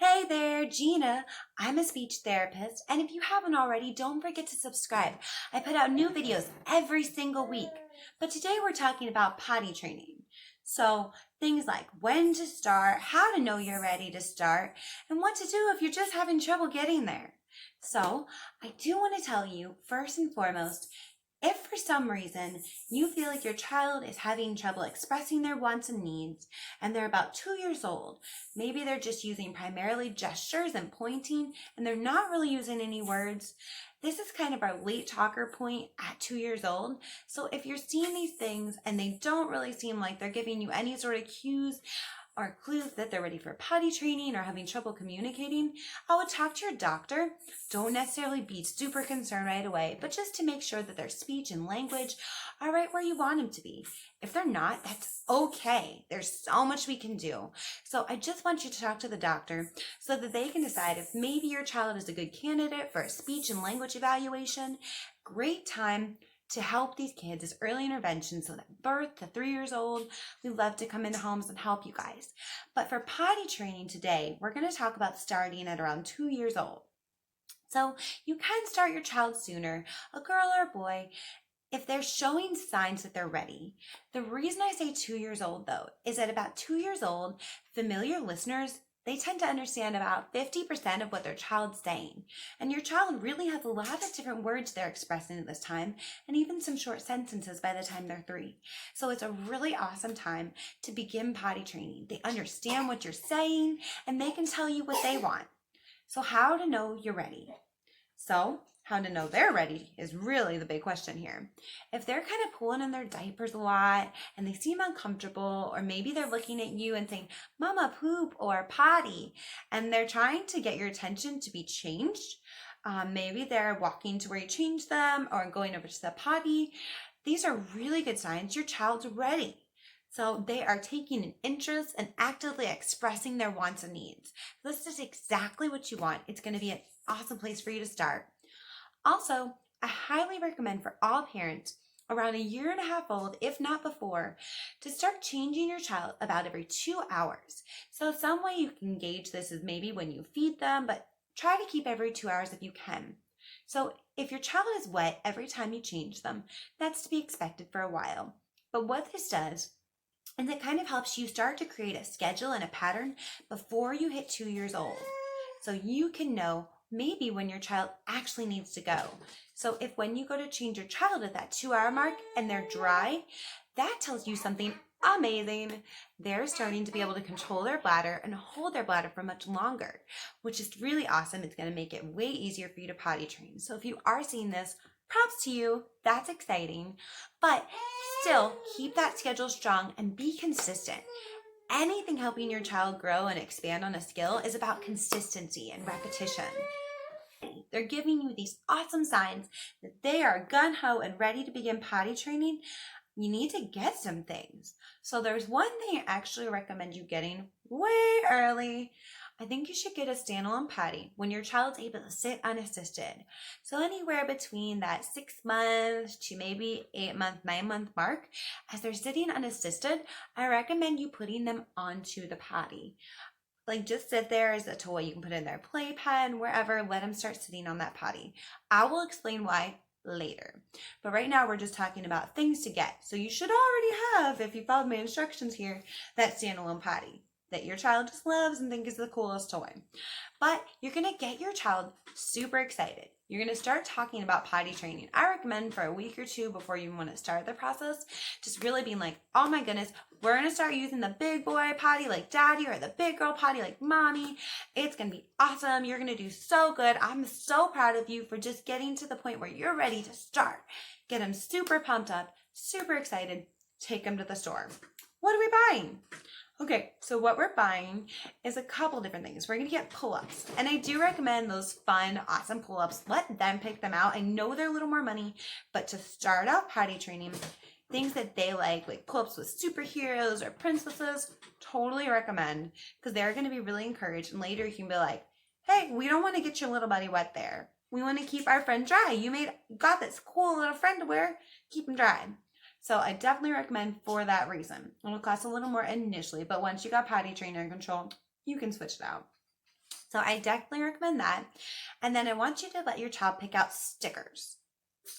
Hey there, Gina. I'm a speech therapist, and if you haven't already, don't forget to subscribe. I put out new videos every single week. But today we're talking about potty training. So things like when to start, how to know you're ready to start, and what to do if you're just having trouble getting there. So I do want to tell you, first and foremost, if for some reason you feel like your child is having trouble expressing their wants and needs and they're about 2 years old, maybe they're just using primarily gestures and pointing and they're not really using any words, this is kind of our late talker point at 2 years old. So if you're seeing these things and they don't really seem like they're giving you any sort of cues or clues that they're ready for potty training or having trouble communicating, I would talk to your doctor. Don't necessarily be super concerned right away, but just to make sure that their speech and language are right where you want them to be. If they're not, that's okay. There's so much we can do. So I just want you to talk to the doctor so that they can decide if maybe your child is a good candidate for a speech and language evaluation. Great time to help these kids is early intervention, so that birth to 3 years old, we love to come into homes and help you guys. But for potty training today, we're going to talk about starting at around 2 years old. So you can start your child sooner, a girl or a boy, if they're showing signs that they're ready. The reason I say 2 years old though, is at about 2 years old, familiar listeners, they tend to understand about 50% of what their child's saying. And your child really has a lot of different words they're expressing at this time, and even some short sentences by the time they're 3. So it's a really awesome time to begin potty training. They understand what you're saying, and they can tell you what they want. So how to know you're ready? So how to know they're ready is really the big question here. If they're kind of pulling in their diapers a lot and they seem uncomfortable, or maybe they're looking at you and saying, "Mama, poop," or "potty," and they're trying to get your attention to be changed, maybe they're walking to where you change them or going over to the potty, these are really good signs your child's ready. So they are taking an interest and actively expressing their wants and needs. This is exactly what you want. It's going to be an awesome place for you to start. Also, I highly recommend for all parents around 1.5 years old, if not before, to start changing your child about every 2 hours. So some way you can gauge this is maybe when you feed them, but try to keep every 2 hours if you can. So if your child is wet every time you change them, that's to be expected for a while. But what this does is it kind of helps you start to create a schedule and a pattern before you hit 2 years old. So you can know maybe when your child actually needs to go. So if when you go to change your child at that 2-hour mark and they're dry, that tells you something amazing. They're starting to be able to control their bladder and hold their bladder for much longer, which is really awesome. It's going to make it way easier for you to potty train. So if you are seeing this, props to you. That's exciting. But still, keep that schedule strong and be consistent. Anything helping your child grow and expand on a skill is about consistency and repetition. They're giving you these awesome signs that they are gung-ho and ready to begin potty training. You need to get some things. So there's one thing I actually recommend you getting way early. I think you should get a standalone potty when your child's able to sit unassisted. So anywhere between that 6 months to maybe 8-month, 9-month mark, as they're sitting unassisted, I recommend you putting them onto the potty. Like just sit there as a toy. You can put in their playpen, wherever, let them start sitting on that potty. I will explain why later. But right now we're just talking about things to get. So you should already have, if you followed my instructions here, that standalone potty that your child just loves and thinks is the coolest toy. But you're going to get your child super excited. You're going to start talking about potty training. I recommend for a week or 2 before you want to start the process, just really being like, "Oh my goodness, we're going to start using the big boy potty like daddy or the big girl potty like mommy. It's going to be awesome. You're going to do so good. I'm so proud of you for just getting to the point where you're ready to start." Get them super pumped up, super excited. Take them to the store. What are we buying? Okay, so what we're buying is a couple different things. We're going to get pull-ups, and I do recommend those fun, awesome pull-ups. Let them pick them out. I know they're a little more money, but to start out potty training, things that they like pull-ups with superheroes or princesses, totally recommend, because they're going to be really encouraged, and later you can be like, "Hey, we don't want to get your little buddy wet there. We want to keep our friend dry. You got this cool little friend to wear. Keep him dry." So I definitely recommend for that reason. It'll cost a little more initially, but once you got potty trainer in control, you can switch it out. So I definitely recommend that. And then I want you to let your child pick out stickers.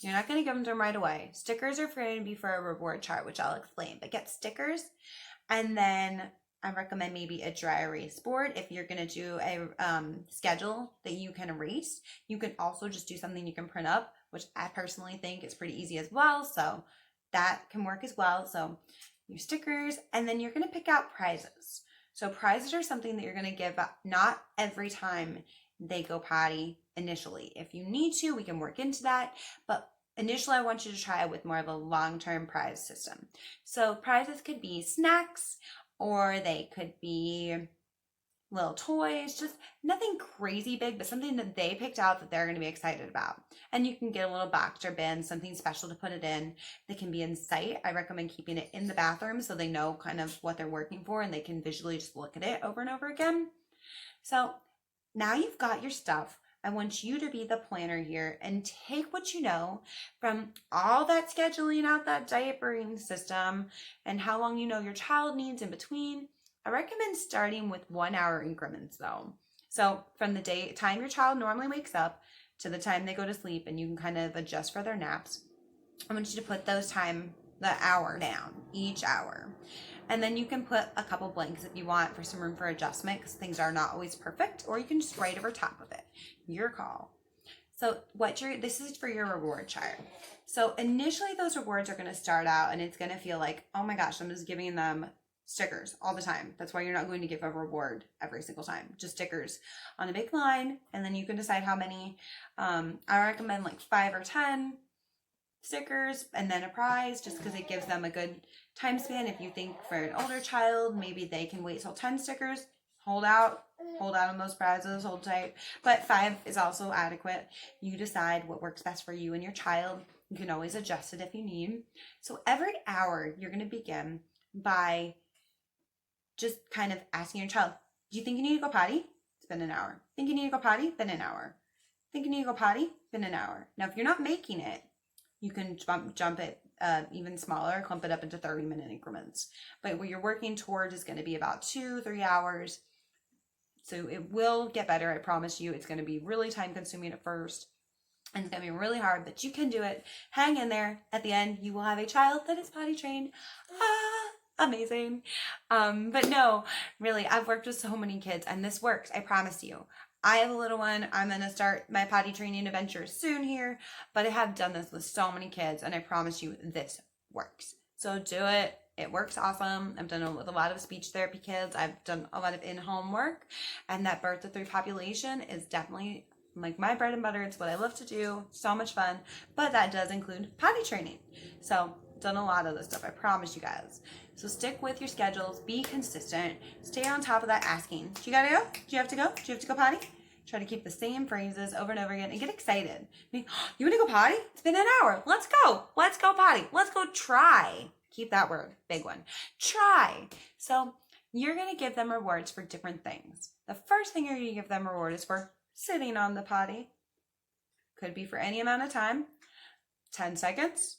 You're not going to give them to them right away. Stickers are going to be for a reward chart, which I'll explain, but get stickers. And then I recommend maybe a dry erase board. If you're going to do a schedule that you can erase, you can also just do something you can print up, which I personally think is pretty easy as well. So that can work as well. So your stickers, and then you're going to pick out prizes. So prizes are something that you're going to give up not every time they go potty initially. If you need to, we can work into that. But initially, I want you to try it with more of a long-term prize system. So prizes could be snacks, or they could be little toys, just nothing crazy big, but something that they picked out that they're going to be excited about. And you can get a little box or bin, something special to put it in that can be in sight. I recommend keeping it in the bathroom so they know kind of what they're working for and they can visually just look at it over and over again. So now you've got your stuff. I want you to be the planner here and take what you know from all that scheduling out that diapering system and how long you know your child needs in between. I recommend starting with 1 hour increments though. So from the time your child normally wakes up to the time they go to sleep, and you can kind of adjust for their naps, I want you to put the hour down, each hour. And then you can put a couple blanks if you want for some room for adjustment, because things are not always perfect, or you can just write over top of it. Your call. So this is for your reward chart. So initially those rewards are going to start out and it's going to feel like, oh my gosh, I'm just giving them stickers all the time. That's why you're not going to give a reward every single time, just stickers on a big line. And then you can decide how many. I recommend like 5 or 10 stickers and then a prize, just because it gives them a good time span. If you think for an older child, maybe they can wait till 10 stickers, hold out on those prizes, hold tight. But 5 is also adequate. You decide what works best for you and your child. You can always adjust it if you need. So every hour you're going to begin by just kind of asking your child, do you think you need to go potty? It's been an hour. Think you need to go potty? Been an hour. Think you need to go potty? Been an hour. Now, if you're not making it, you can jump it even smaller, clump it up into 30-minute increments. But what you're working towards is going to be about 2-3 hours. So it will get better, I promise you. It's going to be really time consuming at first, and it's going to be really hard, but you can do it. Hang in there. At the end, you will have a child that is potty trained. Amazing. But no, really, I've worked with so many kids and this works. I promise you. I have a little one. I'm going to start my potty training adventure soon here, but I have done this with so many kids and I promise you this works. So do it. It works awesome. I've done it with a lot of speech therapy kids. I've done a lot of in-home work, and that birth to 3 population is definitely like my bread and butter. It's what I love to do. So much fun, but that does include potty training. So done a lot of this stuff, I promise you guys. So stick with your schedules, be consistent, stay on top of that asking. Do you gotta go? Do you have to go? Do you have to go potty? Try to keep the same phrases over and over again and get excited. I mean, you wanna go potty? It's been an hour. Let's go. Let's go potty. Let's go try. Keep that word, big one. Try. So you're gonna give them rewards for different things. The first thing you're gonna give them reward is for sitting on the potty. Could be for any amount of time. 10 seconds.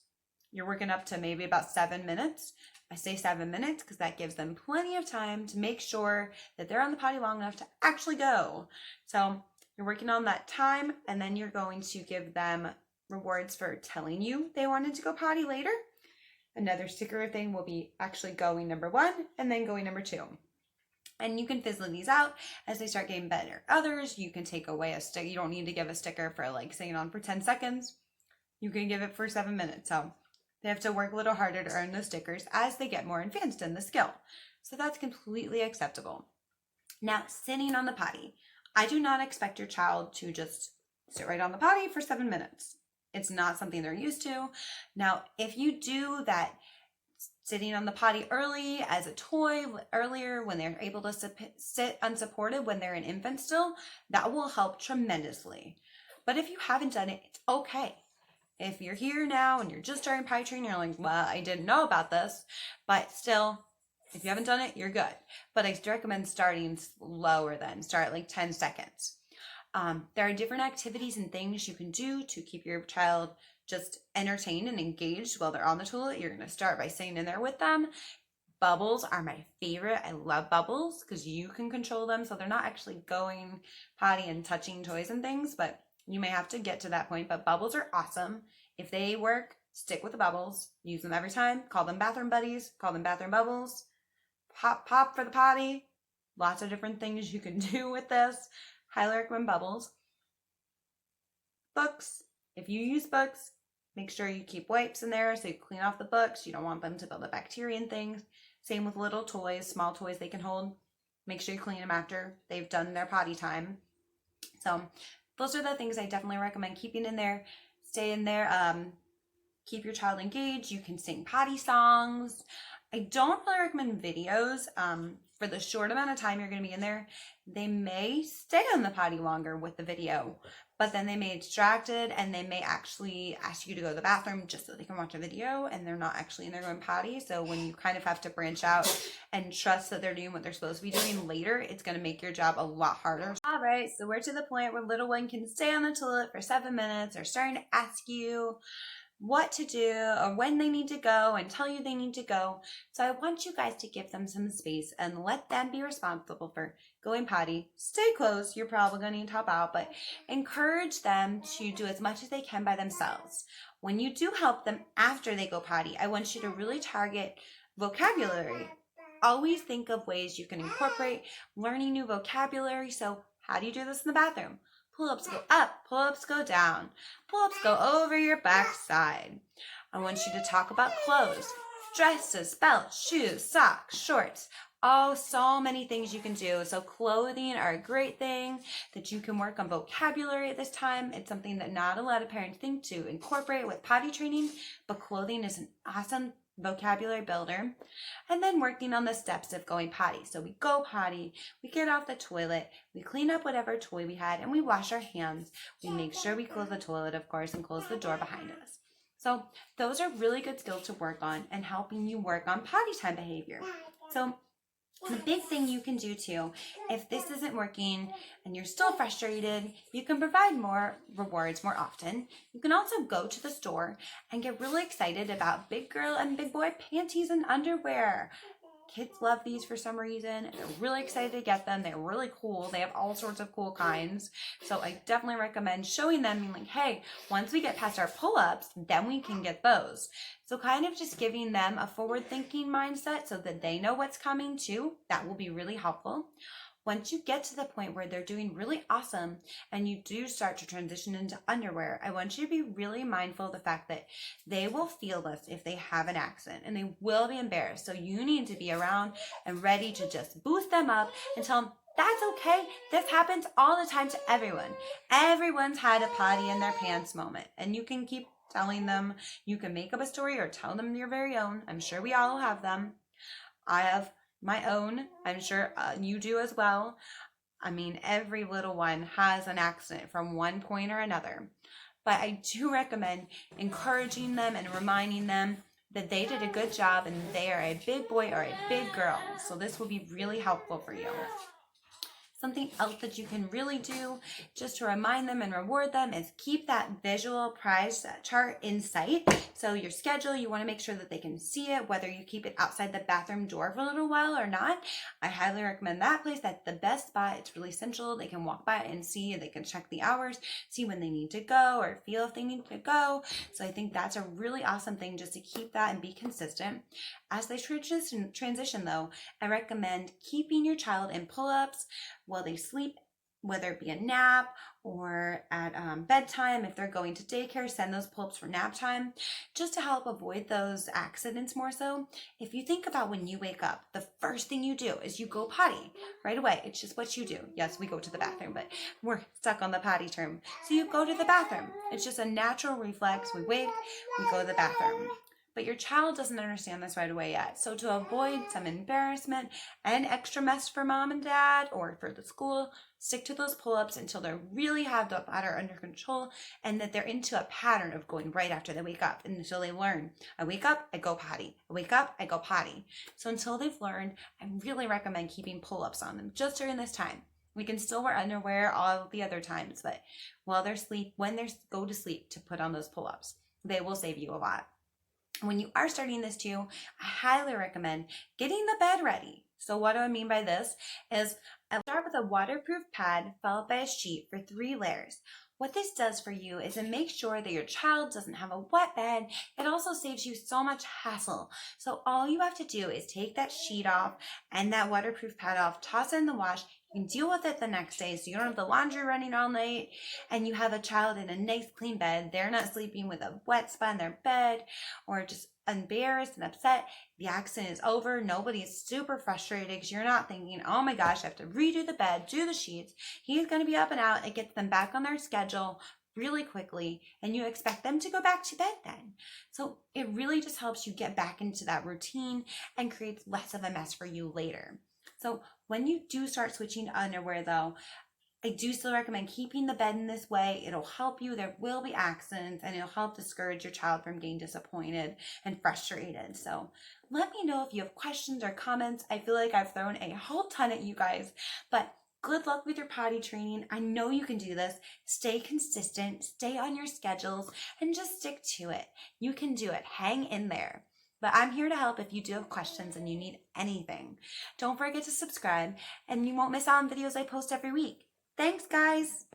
You're working up to maybe about 7 minutes. I say 7 minutes because that gives them plenty of time to make sure that they're on the potty long enough to actually go. So you're working on that time, and then you're going to give them rewards for telling you they wanted to go potty later. Another sticker thing will be actually going number 1 and then going number 2. And you can fizzle these out as they start getting better. Others, you can take away a sticker. You don't need to give a sticker for like staying on for 10 seconds. You can give it for 7 minutes. So they have to work a little harder to earn those stickers as they get more advanced in the skill. So that's completely acceptable. Now, sitting on the potty. I do not expect your child to just sit right on the potty for 7 minutes. It's not something they're used to. Now, if you do that sitting on the potty early as a toy earlier when they're able to sit unsupported when they're an infant still, that will help tremendously. But if you haven't done it, it's okay. If you're here now and you're just starting potty training, you're like, well, I didn't know about this, but still, if you haven't done it, you're good. But I recommend starting lower then. Start at like 10 seconds. There are different activities and things you can do to keep your child just entertained and engaged while they're on the toilet. You're going to start by sitting in there with them. Bubbles are my favorite. I love bubbles because you can control them. So they're not actually going potty and touching toys and things, but you may have to get to that point. But bubbles are awesome. If they work, stick with the bubbles. Use them every time. Call them bathroom buddies. Call them bathroom bubbles. Pop, pop for the potty. Lots of different things you can do with this. Highly recommend bubbles. Books. If you use books, make sure you keep wipes in there so you clean off the books. You don't want them to build up bacteria and things. Same with little toys, small toys they can hold. Make sure you clean them after they've done their potty time. So those are the things I definitely recommend keeping in there. Stay in there. Keep your child engaged. You can sing potty songs. I don't really recommend videos. For the short amount of time you're going to be in there, they may stay on the potty longer with the video, but then they may get distracted and they may actually ask you to go to the bathroom just so they can watch a video and they're not actually in there going potty. So when you kind of have to branch out and trust that they're doing what they're supposed to be doing later, it's going to make your job a lot harder. All right, so we're to the point where little one can stay on the toilet for 7 minutes. They're starting to ask you what to do or when they need to go and tell you they need to go. So I want you guys to give them some space and let them be responsible for going potty. Stay close. You're probably going to need to help out, but encourage them to do as much as they can by themselves. When you do help them after they go potty, I want you to really target vocabulary. Always think of ways you can incorporate learning new vocabulary. So how do you do this in the bathroom? Pull-ups go up, pull-ups go down, pull-ups go over your backside. I want you to talk about clothes, dresses, belts, shoes, socks, shorts. Oh, so many things you can do. So clothing are a great thing that you can work on vocabulary at this time. It's something that not a lot of parents think to incorporate with potty training, but clothing is an awesome vocabulary builder. And then working on the steps of going potty. So we go potty, we get off the toilet, we clean up whatever toy we had, and we wash our hands. We make sure we close the toilet, of course, and close the door behind us. So those are really good skills to work on and helping you work on potty time behavior. So the big thing you can do too, if this isn't working and you're still frustrated, you can provide more rewards more often. You can also go to the store and get really excited about big girl and big boy panties and underwear. Kids love these for some reason. They're really excited to get them. They're really cool. They have all sorts of cool kinds. So I definitely recommend showing them, being like, hey, once we get past our pull-ups, then we can get those. So kind of just giving them a forward-thinking mindset so that they know what's coming too. That will be really helpful. Once you get to the point where they're doing really awesome and you do start to transition into underwear, I want you to be really mindful of the fact that they will feel this if they have an accident and they will be embarrassed. So you need to be around and ready to just boost them up and tell them, that's okay. This happens all the time to everyone. Everyone's had a potty in their pants moment, and you can keep telling them. You can make up a story or tell them your very own. I'm sure we all have them. I have my own. I'm sure you do as well. I mean, every little one has an accident from one point or another. But I do recommend encouraging them and reminding them that they did a good job and they are a big boy or a big girl. So this will be really helpful for you. Something else that you can really do just to remind them and reward them is keep that visual prize chart in sight. So your schedule, you want to make sure that they can see it, whether you keep it outside the bathroom door for a little while or not. I highly recommend that place. That's the best spot. It's really central. They can walk by and see, they can check the hours, see when they need to go or feel if they need to go. So I think that's a really awesome thing just to keep that and be consistent. As they transition though, I recommend keeping your child in pull-ups while they sleep, whether it be a nap or at bedtime. If they're going to daycare, send those pull-ups for nap time, just to help avoid those accidents more so. If you think about when you wake up, the first thing you do is you go potty right away. It's just what you do. Yes, we go to the bathroom, but we're stuck on the potty term. So you go to the bathroom. It's just a natural reflex. We wake, we go to the bathroom. But your child doesn't understand this right away yet. So to avoid some embarrassment and extra mess for mom and dad or for the school, stick to those pull-ups until they really have the bladder under control and that they're into a pattern of going right after they wake up, and until they learn. I wake up, I go potty. I wake up, I go potty. So until they've learned, I really recommend keeping pull-ups on them just during this time. We can still wear underwear all the other times, but while they're asleep, when they go to sleep, to put on those pull-ups. They will save you a lot. When you are starting this too, I highly recommend getting the bed ready. So what do I mean by this is I start with a waterproof pad followed by a sheet for 3 layers. What this does for you is it makes sure that your child doesn't have a wet bed. It also saves you so much hassle. So all you have to do is take that sheet off and that waterproof pad off, toss it in the wash. You can deal with it the next day so you don't have the laundry running all night and you have a child in a nice clean bed. They're not sleeping with a wet spot in their bed or just embarrassed and upset. The accident is over. Nobody's super frustrated because you're not thinking, oh my gosh, I have to redo the bed, do the sheets. He's going to be up and out. It gets them back on their schedule really quickly, and you expect them to go back to bed then. So it really just helps you get back into that routine and creates less of a mess for you later. So when you do start switching to underwear though, I do still recommend keeping the bed in this way. It'll help you. There will be accidents and it'll help discourage your child from getting disappointed and frustrated. So let me know if you have questions or comments. I feel like I've thrown a whole ton at you guys, but good luck with your potty training. I know you can do this. Stay consistent, stay on your schedules, and just stick to it. You can do it. Hang in there. But I'm here to help if you do have questions and you need anything. Don't forget to subscribe and you won't miss out on videos I post every week. Thanks, guys.